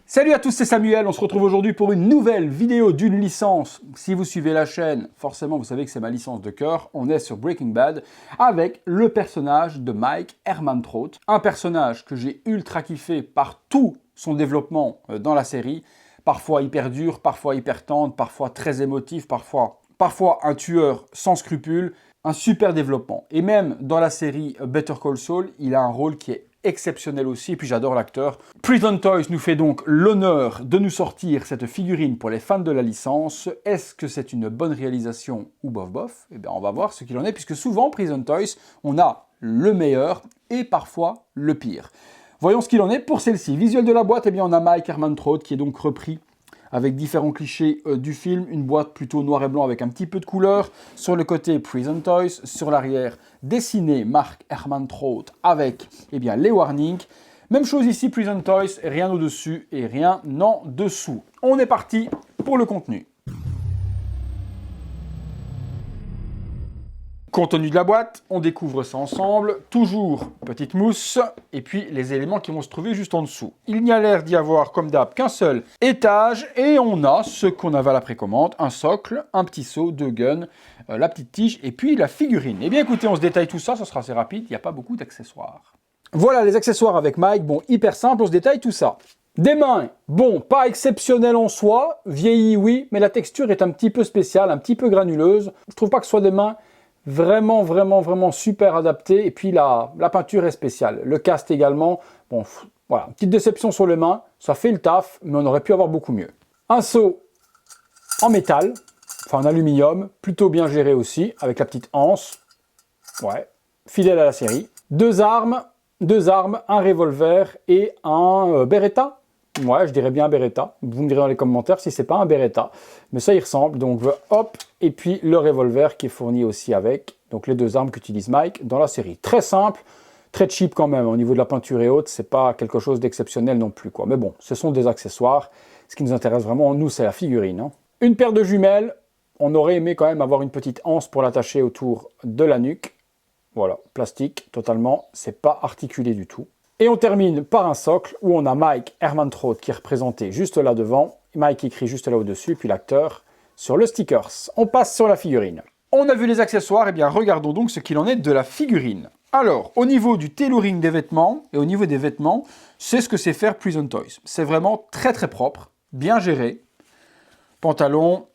Salut à tous, c'est Samuel, on se retrouve aujourd'hui pour une nouvelle vidéo d'une licence. Si vous suivez la chaîne, forcément vous savez que c'est ma licence de cœur. On est sur Breaking Bad avec le personnage de Mike Ehrmantraut. Un personnage que j'ai ultra kiffé par tout son développement dans la série. Parfois hyper dur, parfois hyper tendre, parfois très émotif, parfois un tueur sans scrupules. Un super développement. Et même dans la série Better Call Saul, il a un rôle qui est exceptionnel aussi, et puis j'adore l'acteur. Prison Toys nous fait donc l'honneur de nous sortir cette figurine pour les fans de la licence. Est-ce que c'est une bonne réalisation ou bof bof? Eh bien on va voir ce qu'il en est, puisque souvent Prison Toys, on a le meilleur et parfois le pire. Voyons ce qu'il en est pour celle-ci. Visuel de la boîte, eh bien on a Mike Ehrmantraut qui est donc repris avec différents clichés du film, une boîte plutôt noir et blanc avec un petit peu de couleur. Sur le côté, Prison Toys. Sur l'arrière, dessiné Mark Ehrmantraut avec les warnings. Même chose ici, Prison Toys, rien au-dessus et rien en dessous. On est parti pour le contenu. Contenu de la boîte, on découvre ça ensemble, toujours petite mousse, et puis les éléments qui vont se trouver juste en dessous. Il n'y a l'air d'y avoir, comme d'hab, qu'un seul étage, et on a ce qu'on avait à la précommande, un socle, un petit seau, deux guns, la petite tige, et puis la figurine. Eh bien écoutez, on se détaille tout ça, ça sera assez rapide, il n'y a pas beaucoup d'accessoires. Voilà les accessoires avec Mike, bon, hyper simple, on se détaille tout ça. Des mains, bon, pas exceptionnelles en soi, vieillies oui, mais la texture est un petit peu spéciale, un petit peu granuleuse. Je trouve pas que ce soit des mains vraiment super adapté. Et puis la peinture est spéciale. Le cast également. Bon, voilà, petite déception sur les mains. Ça fait le taf, mais on aurait pu avoir beaucoup mieux. Un seau en métal, enfin en aluminium, plutôt bien géré aussi, avec la petite anse. Ouais, fidèle à la série. Deux armes, un revolver et un Beretta. Ouais, je dirais bien un Beretta. Vous me direz dans les commentaires si c'est pas un Beretta. Mais ça y ressemble. Donc hop, et puis le revolver qui est fourni aussi avec. Donc les deux armes qu'utilise Mike dans la série. Très simple, très cheap quand même. Au niveau de la peinture et autres, c'est pas quelque chose d'exceptionnel non plus, quoi. Mais bon, ce sont des accessoires. Ce qui nous intéresse vraiment, nous, c'est la figurine, hein. Une paire de jumelles. On aurait aimé quand même avoir une petite anse pour l'attacher autour de la nuque. Voilà, plastique, totalement. C'est pas articulé du tout. Et on termine par un socle où on a Mike Ehrmantraut qui est représenté juste là devant, Mike écrit juste là au-dessus, puis l'acteur sur le stickers. On passe sur la figurine. On a vu les accessoires, et bien regardons donc ce qu'il en est de la figurine. Alors, au niveau du tailoring des vêtements, et au niveau des vêtements, c'est ce que sait faire Prison Toys. C'est vraiment très propre, bien géré. Pantalon.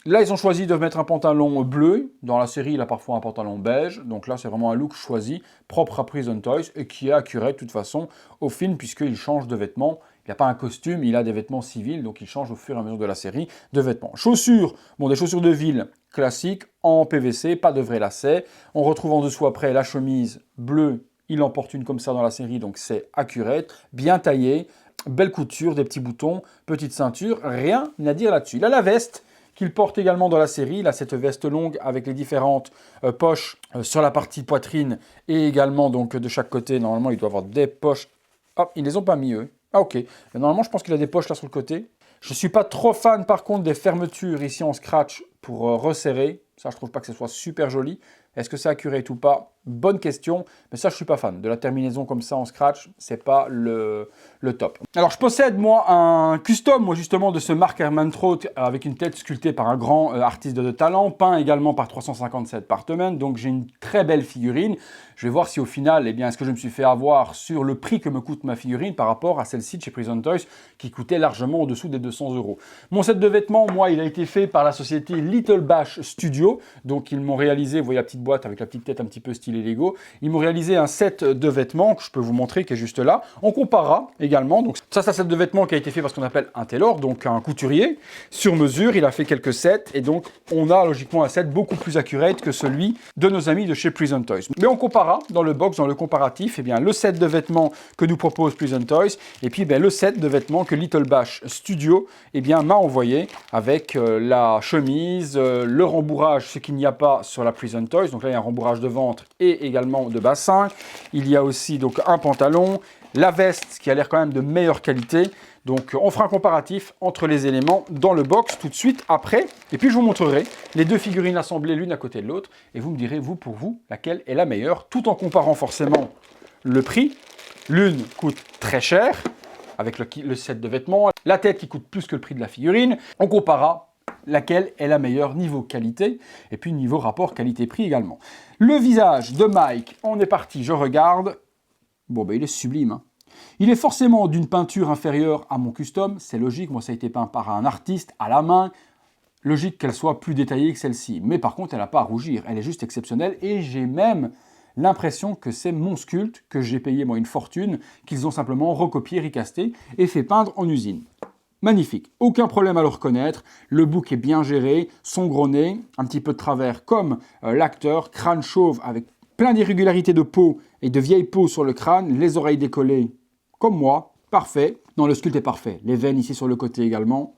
Là, ils ont choisi de mettre un pantalon bleu. Dans la série, il a parfois un pantalon beige. Donc là, c'est vraiment un look choisi, propre à Prison Toys, et qui est accuré de toute façon au film, puisqu'il change de vêtements. Il n'a pas un costume, il a des vêtements civils, donc il change au fur et à mesure de la série de vêtements. Chaussures, bon, des chaussures de ville classiques, en PVC, pas de vrais lacets. On retrouve en dessous après la chemise bleue. Il en porte une comme ça dans la série, donc c'est accurate, bien taillé, belle couture, des petits boutons, petite ceinture, rien à dire là-dessus. Là, la veste qu'il porte également dans la série. Là, cette veste longue avec les différentes poches sur la partie poitrine et également donc de chaque côté. Normalement, il doit avoir des poches. Hop, ils ne les ont pas mis eux. Ah, ok. Mais normalement, je pense qu'il a des poches là sur le côté. Je ne suis pas trop fan par contre des fermetures ici en scratch pour resserrer. Ça, je trouve pas que ce soit super joli. Est-ce que c'est accurate ou pas? Bonne question, mais ça je suis pas fan. De la terminaison comme ça en scratch, c'est pas le top. Alors je possède moi un custom justement de ce Mark Ehrmantraut avec une tête sculptée par un grand artiste de talent, peint également par 357 Partment, donc j'ai une très belle figurine. Je vais voir si au final, est-ce que je me suis fait avoir sur le prix que me coûte ma figurine par rapport à celle-ci de chez Prison Toys qui coûtait largement au-dessous des 200 €. Mon set de vêtements, moi, il a été fait par la société Little Bash Studio, donc ils m'ont réalisé, vous voyez la petite boîte avec la petite tête un petit peu stylée Lego. Ils m'ont réalisé un set de vêtements que je peux vous montrer qui est juste là. On comparera également. Donc ça, c'est un set de vêtements qui a été fait par ce qu'on appelle un tailor, donc un couturier sur mesure. Il a fait quelques sets et donc on a logiquement un set beaucoup plus accurate que celui de nos amis de chez Prison Toys. Mais on comparera dans le box, dans le comparatif, le set de vêtements que nous propose Prison Toys et puis le set de vêtements que Little Bash Studio m'a envoyé avec la chemise, le rembourrage, ce qu'il n'y a pas sur la Prison Toys. Donc là, il y a un rembourrage de ventre et également de bassin. Il y a aussi donc un pantalon, la veste qui a l'air quand même de meilleure qualité. Donc on fera un comparatif entre les éléments dans le box tout de suite après. Et puis je vous montrerai les deux figurines assemblées l'une à côté de l'autre. Et vous me direz, vous, pour vous, laquelle est la meilleure, tout en comparant forcément le prix. L'une coûte très cher, avec le set de vêtements, la tête qui coûte plus que le prix de la figurine. On comparera laquelle est la meilleure niveau qualité et puis niveau rapport qualité-prix également. Le visage de Mike, on est parti, je regarde. Bon, ben il est sublime, hein. Il est forcément d'une peinture inférieure à mon custom, c'est logique, moi ça a été peint par un artiste à la main, logique qu'elle soit plus détaillée que celle-ci, mais par contre elle n'a pas à rougir, elle est juste exceptionnelle et j'ai même l'impression que c'est mon sculpte, que j'ai payé moi une fortune, qu'ils ont simplement recopié, recasté et fait peindre en usine. Magnifique, aucun problème à le reconnaître, le bouc est bien géré, son gros nez, un petit peu de travers comme l'acteur, crâne chauve avec plein d'irrégularités de peau et de vieilles peaux sur le crâne, les oreilles décollées comme moi, parfait. Non, le sculpte est parfait, les veines ici sur le côté également.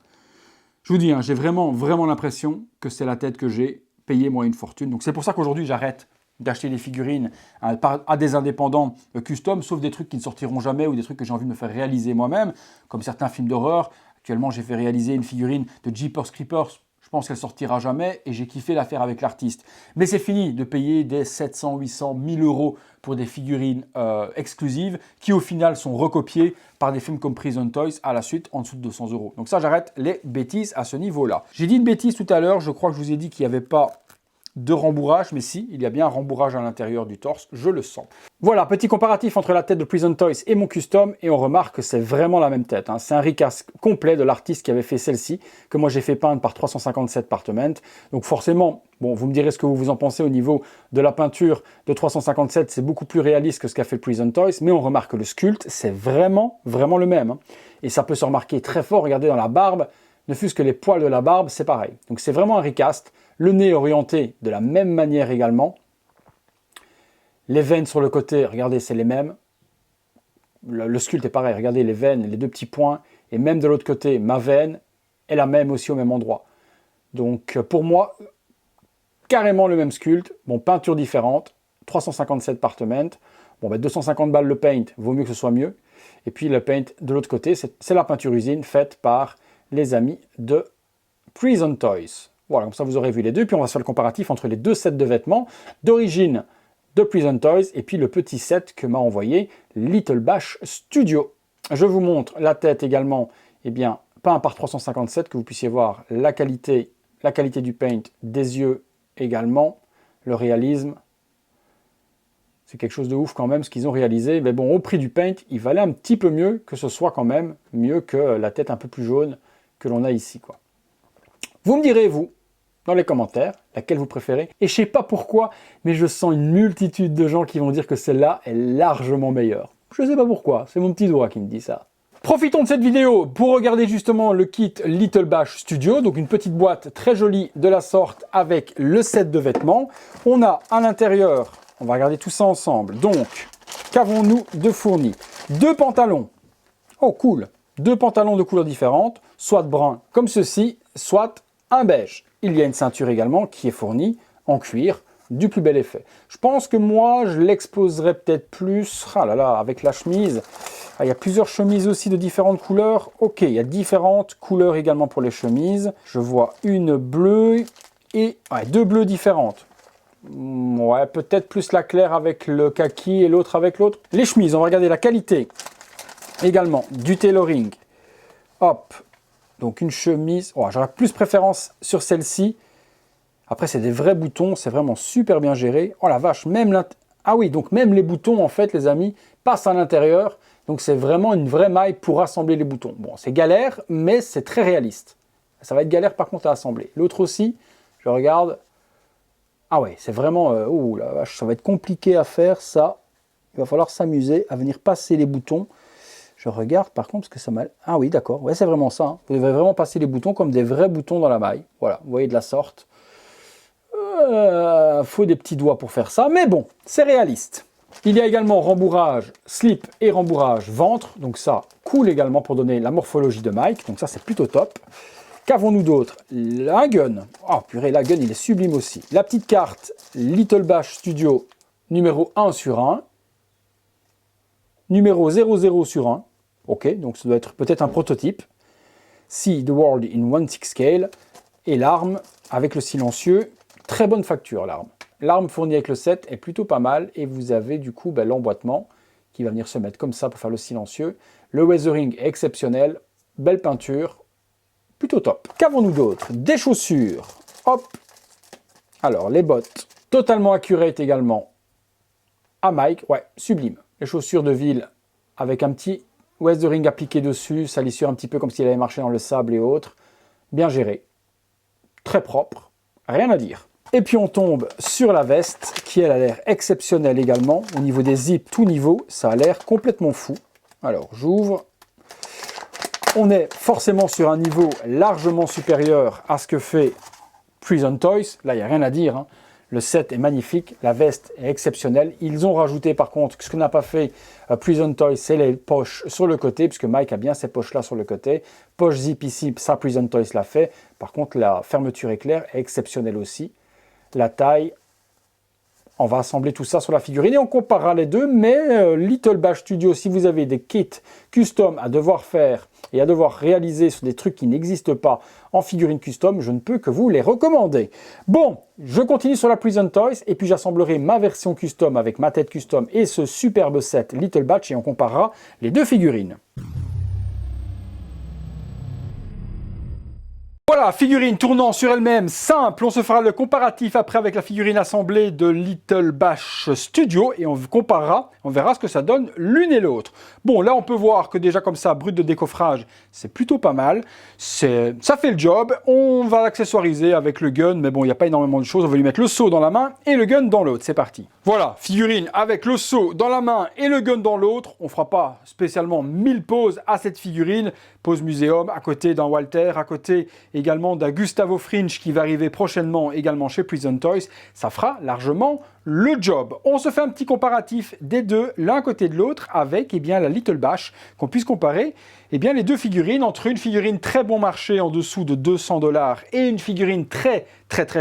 Je vous dis, hein, j'ai vraiment l'impression que c'est la tête que j'ai payé moi une fortune. Donc c'est pour ça qu'aujourd'hui j'arrête d'acheter des figurines à des indépendants custom, sauf des trucs qui ne sortiront jamais ou des trucs que j'ai envie de me faire réaliser moi-même, comme certains films d'horreur. Actuellement, j'ai fait réaliser une figurine de Jeepers Creepers. Je pense qu'elle sortira jamais et j'ai kiffé la faire avec l'artiste. Mais c'est fini de payer des 700, 800, 1000 euros pour des figurines exclusives qui au final sont recopiées par des films comme Prison Toys à la suite en dessous de 200 euros. Donc ça, j'arrête les bêtises à ce niveau-là. J'ai dit une bêtise tout à l'heure, je crois que je vous ai dit qu'il n'y avait pas de rembourrage, mais si, il y a bien un rembourrage à l'intérieur du torse, je le sens. Voilà, petit comparatif entre la tête de Prison Toys et mon custom, et on remarque que c'est vraiment la même tête, hein. C'est un recast complet de l'artiste qui avait fait celle-ci, que moi j'ai fait peindre par 357 Partment. Donc forcément, bon, vous me direz ce que vous en pensez au niveau de la peinture de 357, c'est beaucoup plus réaliste que ce qu'a fait le Prison Toys, mais on remarque que le sculpte, c'est vraiment le même, hein. Et ça peut se remarquer très fort, regardez dans la barbe, ne fût-ce que les poils de la barbe, c'est pareil. Donc c'est vraiment un recast. Le nez orienté de la même manière également. Les veines sur le côté, regardez, c'est les mêmes. Le sculpte est pareil, regardez les veines, les deux petits points. Et même de l'autre côté, ma veine est la même aussi au même endroit. Donc pour moi, carrément le même sculpte. Bon, peinture différente, 357 Partment. Bon, ben 250 balles le paint, vaut mieux que ce soit mieux. Et puis le paint de l'autre côté, c'est la peinture usine faite par les amis de Prison Toys. Voilà, comme ça vous aurez vu les deux. Puis on va faire le comparatif entre les deux sets de vêtements d'origine de Prison Toys et puis le petit set que m'a envoyé Little Bash Studio. Je vous montre la tête également, eh bien, peint par 357, que vous puissiez voir la qualité du paint, des yeux également, le réalisme. C'est quelque chose de ouf quand même ce qu'ils ont réalisé. Mais bon, au prix du paint, il valait un petit peu mieux que ce soit quand même mieux que la tête un peu plus jaune que l'on a ici, quoi. Vous me direz, vous, dans les commentaires, laquelle vous préférez. Et je sais pas pourquoi, mais je sens une multitude de gens qui vont dire que celle-là est largement meilleure. Je sais pas pourquoi, c'est mon petit doigt qui me dit ça. Profitons de cette vidéo pour regarder justement le kit Little Bash Studio, donc une petite boîte très jolie de la sorte avec le set de vêtements. On a à l'intérieur, on va regarder tout ça ensemble, donc qu'avons-nous de fourni? Deux pantalons, oh cool, deux pantalons de couleurs différentes, soit brun comme ceci, soit un beige. Il y a une ceinture également qui est fournie en cuir du plus bel effet. Je pense que moi, je l'exposerai peut-être plus, ah là là, avec la chemise. Ah, il y a plusieurs chemises aussi de différentes couleurs. Ok, il y a différentes couleurs également pour les chemises. Je vois une bleue et deux bleues différentes. Ouais, peut-être plus la claire avec le kaki et l'autre avec l'autre. Les chemises, on va regarder la qualité également du tailoring. Hop. Donc une chemise, oh, j'aurais plus préférence sur celle-ci. Après c'est des vrais boutons, c'est vraiment super bien géré. Oh la vache, ah oui, donc même les boutons en fait les amis passent à l'intérieur. Donc c'est vraiment une vraie maille pour assembler les boutons. Bon, c'est galère, mais c'est très réaliste. Ça va être galère par contre à assembler. L'autre aussi, je regarde. Ah ouais, c'est vraiment, oh la vache, ça va être compliqué à faire ça. Il va falloir s'amuser à venir passer les boutons. Je regarde par contre parce que ça m'a... Ah oui, d'accord. Ouais, c'est vraiment ça, hein. Vous devez vraiment passer les boutons comme des vrais boutons dans la maille. Voilà, vous voyez de la sorte. Faut des petits doigts pour faire ça. Mais bon, c'est réaliste. Il y a également rembourrage slip et rembourrage ventre. Donc ça, cool également pour donner la morphologie de Mike. Donc ça, c'est plutôt top. Qu'avons-nous d'autre? La gun. Oh purée, la gun, il est sublime aussi. La petite carte Little Bash Studio numéro 1 sur 1. Numéro 00 sur 1. Ok, donc ça doit être peut-être un prototype. See the world in 1/6 scale. Et l'arme avec le silencieux. Très bonne facture l'arme. L'arme fournie avec le set est plutôt pas mal. Et vous avez du coup l'emboîtement qui va venir se mettre comme ça pour faire le silencieux. Le weathering est exceptionnel, belle peinture, plutôt top. Qu'avons-nous d'autre? Des chaussures, hop. Alors, les bottes, totalement accurate également à Mike, ouais, sublime. Les chaussures de ville avec un petit weathering appliqué dessus, salissure un petit peu comme s'il avait marché dans le sable et autres. Bien géré, très propre, rien à dire. Et puis on tombe sur la veste qui elle a l'air exceptionnelle également. Au niveau des zips, tout niveau, ça a l'air complètement fou. Alors j'ouvre. On est forcément sur un niveau largement supérieur à ce que fait Prison Toys. Là, il n'y a rien à dire, hein. Le set est magnifique, la veste est exceptionnelle. Ils ont rajouté par contre, ce que n'a pas fait Prison Toys, c'est les poches sur le côté, puisque Mike a bien ces poches-là sur le côté. Poche zip ici, ça Prison Toys l'a fait. Par contre, la fermeture éclair est exceptionnelle aussi. La taille, on va assembler tout ça sur la figurine et on comparera les deux. Mais Little Bash Studio, si vous avez des kits custom à devoir faire et à devoir réaliser sur des trucs qui n'existent pas en figurine custom, je ne peux que vous les recommander. Bon, je continue sur la Prison Toys et puis j'assemblerai ma version custom avec ma tête custom et ce superbe set Little Batch et on comparera les deux figurines. Voilà, figurine tournant sur elle-même, simple. On se fera le comparatif après avec la figurine assemblée de Little Bash Studio et on comparera, on verra ce que ça donne l'une et l'autre. Bon, là on peut voir que déjà comme ça, brut de décoffrage, c'est plutôt pas mal. Ça fait le job. On va l'accessoiriser avec le gun, mais bon, il n'y a pas énormément de choses. On va lui mettre le seau dans la main et le gun dans l'autre. C'est parti. Voilà, figurine avec le seau dans la main et le gun dans l'autre. On fera pas spécialement 1000 poses à cette figurine. Pose muséum, à côté d'un Walter, à côté également d'un Gustavo Fringe qui va arriver prochainement également chez Prison Toys. Ça fera largement le job. On se fait un petit comparatif des deux, l'un côté de l'autre, avec la Little Bash, qu'on puisse comparer les deux figurines, entre une figurine très bon marché en dessous de 200 $ et une figurine très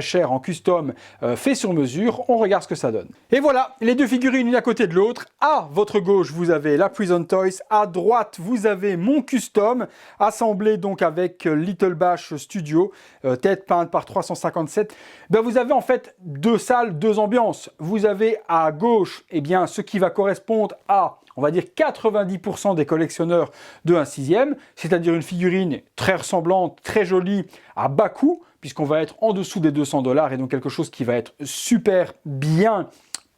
chère en custom fait sur mesure. On regarde ce que ça donne. Et voilà, les deux figurines une à côté de l'autre. À votre gauche, vous avez la Prison Toys. À droite, vous avez mon custom, assemblé donc avec Little Bash Studio, tête peinte par 357. Vous avez en fait deux salles, deux ambiances. Vous avez à gauche, ce qui va correspondre à, on va dire 90% des collectionneurs de 1/6, c'est-à-dire une figurine très ressemblante, très jolie, à bas coût, puisqu'on va être en dessous des 200 $ et donc quelque chose qui va être super bien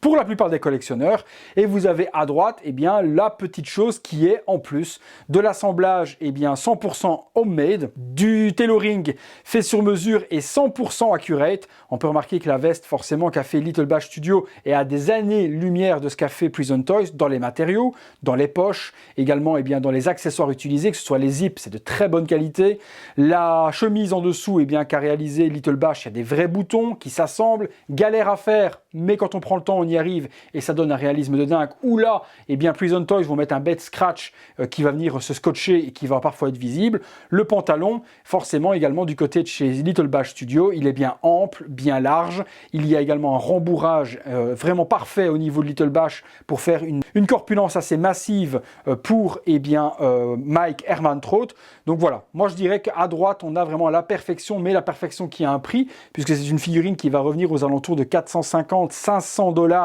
pour la plupart des collectionneurs. Et vous avez à droite la petite chose qui est en plus de l'assemblage 100% homemade, du tailoring fait sur mesure et 100% accurate. On peut remarquer que la veste forcément qu'a fait Little Bash Studio est à des années-lumière de ce qu'a fait Prison Toys dans les matériaux, dans les poches, également dans les accessoires utilisés, que ce soit les zips, c'est de très bonne qualité. La chemise en dessous qu'a réalisé Little Bash, il y a des vrais boutons qui s'assemblent, galère à faire, mais quand on prend le temps, on y arrive et ça donne un réalisme de dingue. Ou là, Prison Toys vont mettre un bête scratch qui va venir se scotcher et qui va parfois être visible. Le pantalon, forcément également du côté de chez Little Bash Studio, il est bien ample, bien large. Il y a également un rembourrage vraiment parfait au niveau de Little Bash pour faire une corpulence assez massive pour Mike Hermantraut. Donc voilà, moi je dirais qu'à droite, on a vraiment la perfection, mais la perfection qui a un prix, puisque c'est une figurine qui va revenir aux alentours de 450-500 $,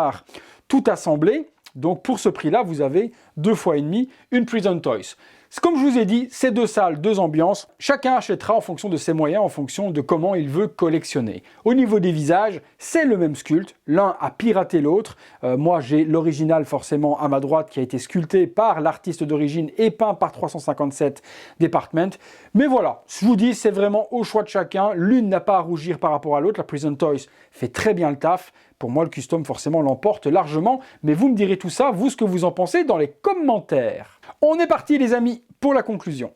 tout assemblé. Donc pour ce prix-là, vous avez 2 fois et demi une Prison Toys. Comme je vous ai dit, c'est deux salles, deux ambiances. Chacun achètera en fonction de ses moyens, en fonction de comment il veut collectionner. Au niveau des visages, c'est le même sculpte. L'un a piraté l'autre. Moi, j'ai l'original forcément à ma droite qui a été sculpté par l'artiste d'origine et peint par 357 Department. Mais voilà, je vous dis, c'est vraiment au choix de chacun. L'une n'a pas à rougir par rapport à l'autre. La Prison Toys fait très bien le taf. Pour moi, le custom, forcément, l'emporte largement. Mais vous me direz tout ça, vous, ce que vous en pensez dans les commentaires. On est parti, les amis, pour la conclusion.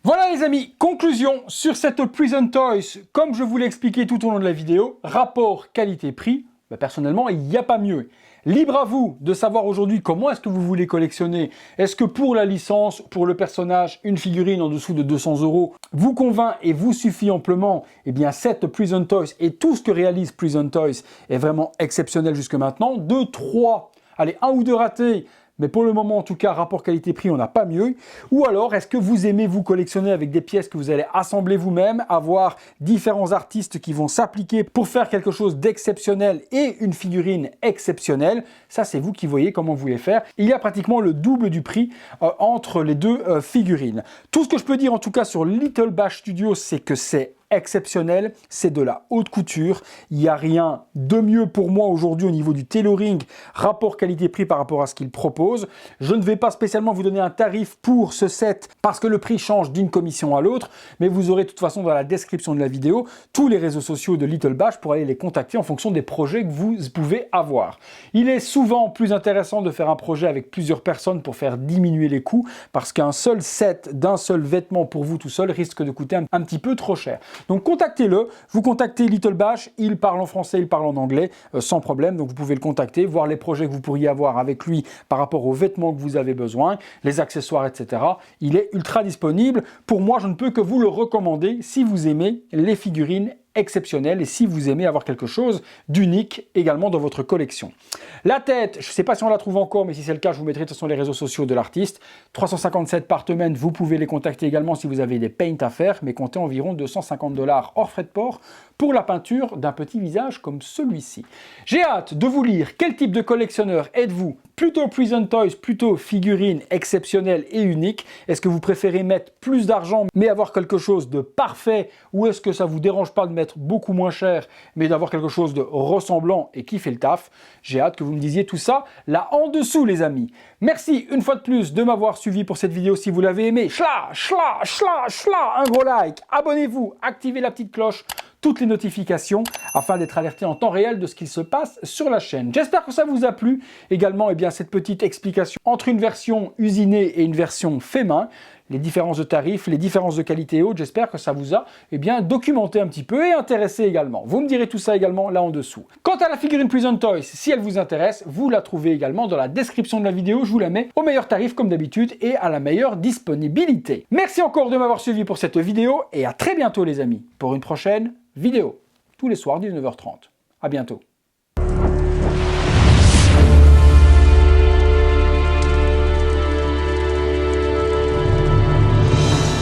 Voilà, les amis, conclusion sur cette Prison Toys. Comme je vous l'ai expliqué tout au long de la vidéo, rapport qualité-prix, personnellement, il n'y a pas mieux. Libre à vous de savoir aujourd'hui comment est-ce que vous voulez collectionner. Est-ce que pour la licence, pour le personnage, une figurine en dessous de 200 € vous convainc et vous suffit amplement? Cette Prison Toys et tout ce que réalise Prison Toys est vraiment exceptionnel jusque maintenant. 1 ou 2 ratés, mais pour le moment en tout cas, rapport qualité-prix, on n'a pas mieux. Ou alors, est-ce que vous aimez vous collectionner avec des pièces que vous allez assembler vous-même, avoir différents artistes qui vont s'appliquer pour faire quelque chose d'exceptionnel et une figurine exceptionnelle? Ça, c'est vous qui voyez comment vous voulez faire. Il y a pratiquement le double du prix entre les deux figurines. Tout ce que je peux dire en tout cas sur Little Bash Studios, c'est que c'est exceptionnel, c'est de la haute couture, il n'y a rien de mieux pour moi aujourd'hui au niveau du tailoring, rapport qualité-prix par rapport à ce qu'il propose. Je ne vais pas spécialement vous donner un tarif pour ce set parce que le prix change d'une commission à l'autre, mais vous aurez de toute façon dans la description de la vidéo tous les réseaux sociaux de Little Bash pour aller les contacter en fonction des projets que vous pouvez avoir. Il est souvent plus intéressant de faire un projet avec plusieurs personnes pour faire diminuer les coûts parce qu'un seul set d'un seul vêtement pour vous tout seul risque de coûter un petit peu trop cher. Donc contactez-le, vous contactez Little Bash, il parle en français, il parle en anglais, sans problème, donc vous pouvez le contacter, voir les projets que vous pourriez avoir avec lui par rapport aux vêtements que vous avez besoin, les accessoires, etc. Il est ultra disponible. Pour moi, je ne peux que vous le recommander si vous aimez les figurines exceptionnelles et si vous aimez avoir quelque chose d'unique également dans votre collection. La tête, je ne sais pas si on la trouve encore, mais si c'est le cas, je vous mettrai de toute façon les réseaux sociaux de l'artiste. 357 par semaine, vous pouvez les contacter également si vous avez des paints à faire, mais comptez environ 250 $ hors frais de port pour la peinture d'un petit visage comme celui-ci. J'ai hâte de vous lire quel type de collectionneur êtes-vous? Plutôt Prison Toys, plutôt figurines exceptionnelles et uniques? Est-ce que vous préférez mettre plus d'argent mais avoir quelque chose de parfait, ou est-ce que ça vous dérange pas de mettre beaucoup moins cher mais d'avoir quelque chose de ressemblant et qui fait le taf? J'ai hâte que vous me disiez tout ça là en dessous les amis. Merci une fois de plus de m'avoir suivi pour cette vidéo. Si vous l'avez aimé, un gros like, abonnez-vous, activez la petite cloche, toutes les notifications afin d'être alerté en temps réel de ce qu'il se passe sur la chaîne. J'espère que ça vous a plu. Également, cette petite explication entre une version usinée et une version fait main, les différences de tarifs, les différences de qualité haute, j'espère que ça vous a documenté un petit peu et intéressé également. Vous me direz tout ça également là en dessous. Quant à la figurine Prison Toys, si elle vous intéresse, vous la trouvez également dans la description de la vidéo, je vous la mets au meilleur tarif comme d'habitude et à la meilleure disponibilité. Merci encore de m'avoir suivi pour cette vidéo et à très bientôt les amis pour une prochaine vidéo, tous les soirs 19h30. À bientôt.